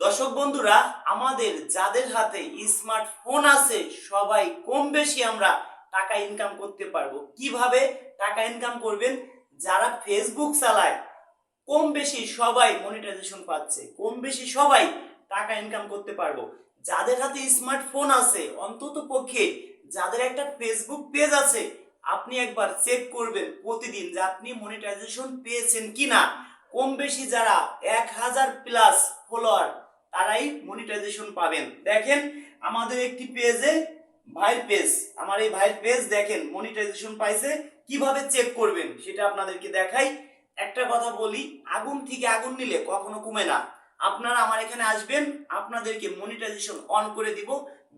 দর্শক বন্ধুরা, আমাদের যাদের হাতে স্মার্টফোন আছে সবাই কম বেশি আমরা টাকা ইনকাম করতে পারবো। কিভাবে টাকা ইনকাম করবেন? যারা ফেসবুক চালায় কম বেশি সবাই মনিটাইজেশন পাচ্ছে, কম বেশি সবাই টাকা ইনকাম করতে পারবো। যাদের হাতে স্মার্টফোন আছে, অন্তত পক্ষে যাদের একটা ফেসবুক পেজ আছে, আপনি একবার চেক করবেন প্রতিদিন যে আপনি মনিটাইজেশন পেয়েছেন কিনা। কম বেশি যারা 1000+ ফলোয়ার তারাই মনিটাইজেশন পাবেন। দেখেন আমাদের একটি পেজে ভাইয়ের পেজ, আমার এই ভাইয়ের পেজ দেখেন মনিটাইজেশন পাইছে। কিভাবে চেক করবেন সেটা আপনাদেরকে দেখাই। একটা কথা বলি, আগুন থেকে আগুন নিলে কখনো কমে না। আপনারা আমার এখানে আসবেন, আপনাদেরকে মনিটাইজেশন অন করে দিব।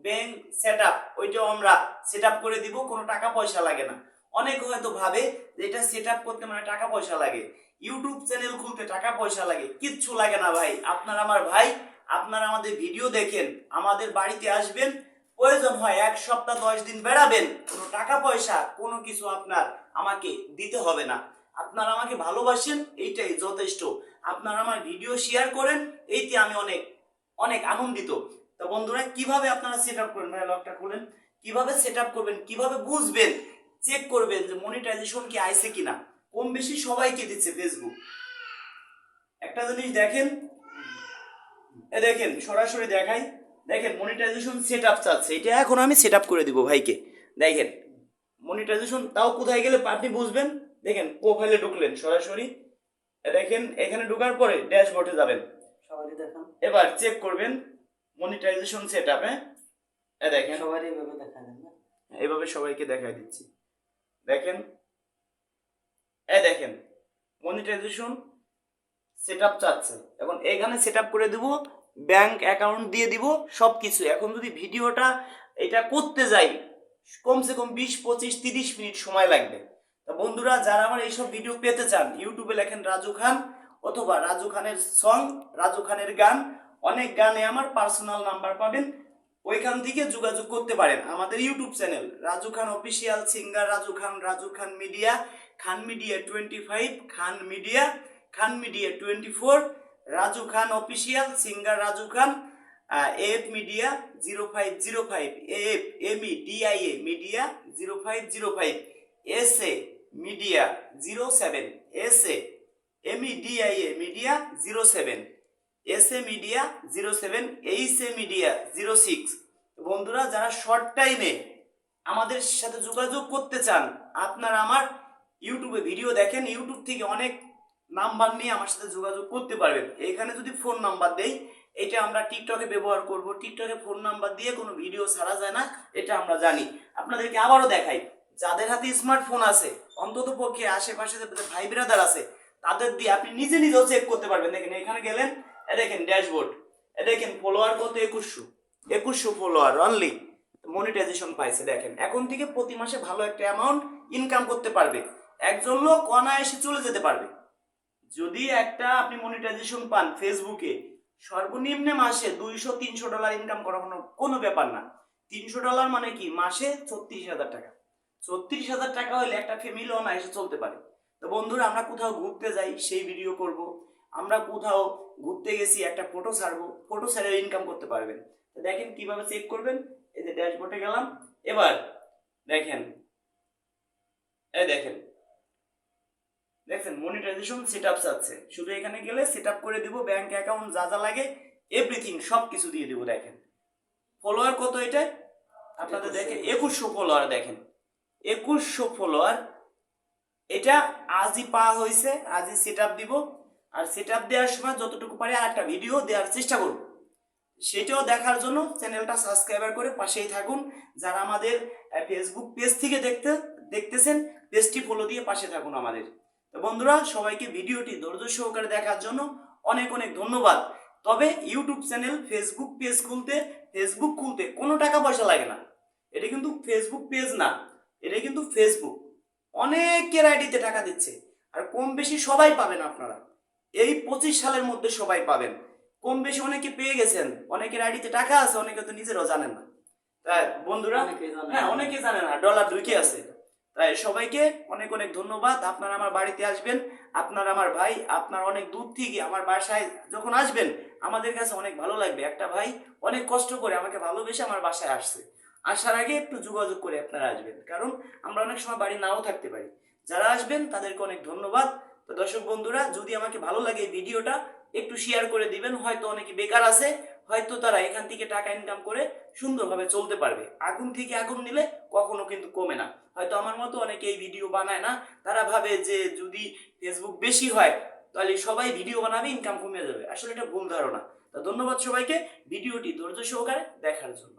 ব্যাংক সেটআপ ওইটাও আমরা সেটআপ করে দিব, কোনো টাকা পয়সা লাগে না। অনেকে হয়তো ভাবে যে এটা সেটআপ করতে মানে টাকা পয়সা লাগে, ইউটিউব চ্যানেল খুলতে টাকা পয়সা লাগে। কিচ্ছু লাগে না ভাই, আপনারা আমার ভাই, আপনারা আমাদের ভিডিও দেখেন, আমাদের বাড়িতে আসবেন, প্রয়োজন হয় 1 সপ্তাহ 10 দিন বেড়াবেন, কোনো টাকা পয়সা কোনো কিছু আপনার আমাকে দিতে হবে না। আপনারা আমাকে ভালোবাসেন, এইটাই যথেষ্ট। আপনারা আমার ভিডিও শেয়ার করেন, এইতে আমি অনেক অনেক আনন্দিত। তো বন্ধুরা, কিভাবে আপনারা সেট আপ করবেন? ভাই লকটা খুলেন। কিভাবে সেট আপ করবেন, কিভাবে বুঝবেন, চেক করবেন যে মনিটাইজেশন কি আইছে কিনা। কম বেশি সবাইকে দিচ্ছে ফেসবুক। একটা জিনিস দেখেন, দেখেন সরাসরি দেখাই, দেখেন মনিটাইজেশন সেট আপ চাচ্ছে। এটা এখন আমি সেট আপ করে দিব ভাইকে। দেখেন মনিটাইজেশন, তাও কোথায় গেলে আপনি বুঝবেন। দেখেন প্রোফাইলে ঢুকলেন সরাসরি, দেখেন এখানে ঢোকার পরে ড্যাশবোর্ডে যাবেন, সবারই দেখান। এবার চেক করবেন মনিটাইজেশন সেট আপে। দেখেন সবারই এইভাবে দেখা দেন না, এইভাবে সবাইকে দেখাই দিচ্ছি। দেখেন দেখেন মনিটাইজেশন সেটআপ চাচ্ছে। এখন এখানে সেটআপ করে দিব, ব্যাংক অ্যাকাউন্ট দিয়ে দিব, সব কিছু। এখন যদি ভিডিওটা এটা করতে যাই কমসে কম 20, 25, 30 মিনিট সময় লাগবে। তো বন্ধুরা, যারা আমার এইসব ভিডিও পেতে চান, ইউটিউবে লেখেন রাজু খান অথবা রাজু খানের সং, রাজু খানের গান, অনেক গানে আমার পার্সোনাল নাম্বার পাবেন, ওইখান থেকে যোগাযোগ করতে পারেন। আমাদের YouTube channel Raju Khan official, singer Raju Khan media, Khan media 25, Khan media 24, Raju Khan official, singer Raju Khan, F media 0505, F MEDIA media 0505, SA media 07, SA MEDIA media 07, SA media 07, HA media 06। বন্ধুরা, যারা শর্ট টাইমে আমাদের সাথে যোগাযোগ করতে চান, আপনারা আমার ইউটিউবে ভিডিও দেখেন, ইউটিউব থেকে অনেক নাম্বার নিয়ে আমার সাথে যোগাযোগ করতে পারবেন। এখানে যদি ফোন নাম্বার দেই, এটা আমরা টিকটকে ব্যবহার করব। টিকটকে ফোন নাম্বার দিয়ে কোনো ভিডিও ছাড়া যায় না, এটা আমরা জানি। আপনাদেরকে আবারও দেখাই, যাদের হাতে স্মার্টফোন আছে, অন্তত পক্ষে আশেপাশে ভাই ব্রাদার আছে, তাদের দিয়ে আপনি নিজে নিজেও চেক করতে পারবেন। দেখেন এখানে গেলেন, দেখেন ড্যাশবোর্ড, দেখেন ফলোয়ার কত, 2100 ফলোয়ার অনলি মনিটাইজেশন পাইছে। দেখেন এখন থেকে প্রতি মাসে ভালো একটা অ্যামাউন্ট ইনকাম করতে পারবে। একজন লোক অনায়াসে চলে যেতে পারবে। যদি একটা আপনি মনিটাইজেশন পান ফেসবুকে, সর্বনিম্ন মাসে $200-300 ইনকাম করা কোনো ব্যাপার না। $300 মানে কি, মাসে 36,000 টাকা। 36,000 টাকা হলে একটা ফ্যামিলি অনায়াসে চলতে পারে। তো বন্ধুরা, আমরা কোথাও ঘুরতে যাই সেই ভিডিও করব, আমরা কোথাও ঘুরতে গেছি একটা ফটো ছাড়বো, ফটো ছেড়ে ইনকাম করতে পারবেন। তো দেখেন কিভাবে চেক করবেন। এই যে ড্যাশবোর্ডে গেলাম, এবার দেখেন দেখছেন মনিটাইজেশন সেটআপ চাচ্ছে। শুধু এখানে গেলে সেটআপ করে দিব, ব্যাংক অ্যাকাউন্ট যা যা লাগে এভরিথিং সব কিছু দিয়ে দিব। দেখেন ফলোয়ার কত, এটা আপনাদের দেখেন 2100 ফলোয়ার। দেখেন 2100 ফলোয়ার, এটা আজই পাওয়া হয়েছে, আজই সেটআপ দিব। আর সেটআপ দেওয়ার সময় যতটুকু পারি আর একটা ভিডিও দেওয়ার চেষ্টা করব, সেটাও দেখার জন্য চ্যানেলটা সাবস্ক্রাইবার করে পাশেই থাকুন। যারা আমাদের ফেসবুক পেজ থেকে দেখতেছেন, পেজটি ফলো দিয়ে পাশে থাকুন আমাদের। তো বন্ধুরা, সবাইকে ভিডিওটি ধৈর্য সহকারে দেখার জন্য অনেক অনেক ধন্যবাদ। তবে ইউটিউব চ্যানেল, ফেসবুক খুলতে কোনো টাকা পয়সা লাগে না। এটা কিন্তু ফেসবুক পেজ না, এটা কিন্তু ফেসবুক। অনেকের আইডিতে টাকা দিচ্ছে, আর কম বেশি সবাই পাবেন। আপনারা এই 25 সালের মধ্যে সবাই পাবেন, কম বেশি অনেকে পেয়ে গেছেন। অনেকের আইডিতে টাকা আছে, অনেকে তো নিজেরাও জানেন না। তাই বন্ধুরা, হ্যাঁ অনেকে জানে না, ডলার ঢুকে আছে। তাই সবাইকে অনেক অনেক ধন্যবাদ। আপনারা আমার বাড়িতে আসবেন, আপনারা আমার ভাই, আপনার অনেক দূর থেকে আমার বাসায় যখন আসবেন আমাদের কাছে অনেক ভালো লাগবে। একটা ভাই অনেক কষ্ট করে আমাকে ভালোবেসে আমার বাসায় আসছে। আসার আগে একটু যোগাযোগ করে আপনারা আসবেন, কারণ আমরা অনেক সময় বাড়ি নাও থাকতে পারি। যারা আসবেন তাদেরকে অনেক ধন্যবাদ। তো দর্শক বন্ধুরা, যদি আমাকে ভালো লাগে এই ভিডিওটা একটু শেয়ার করে দিবেন। হয়তো অনেকে বেকার আছে, হয়তো তারা এখান থেকে টাকা ইনকাম করে সুন্দরভাবে চলতে পারবে। আগুন থেকে আগুন নিলে কখনো কিন্তু কমে না। হয়তো আমার মতো অনেকে এই ভিডিও বানায় না, তারা ভাবে যে যদি ফেসবুক বেশি হয় তাহলে সবাই ভিডিও বানাবে, ইনকাম কমে যাবে। আসলে এটা ভুল ধারণা। তো ধন্যবাদ সবাইকে ভিডিওটি ধৈর্য সহকারে দেখার জন্য।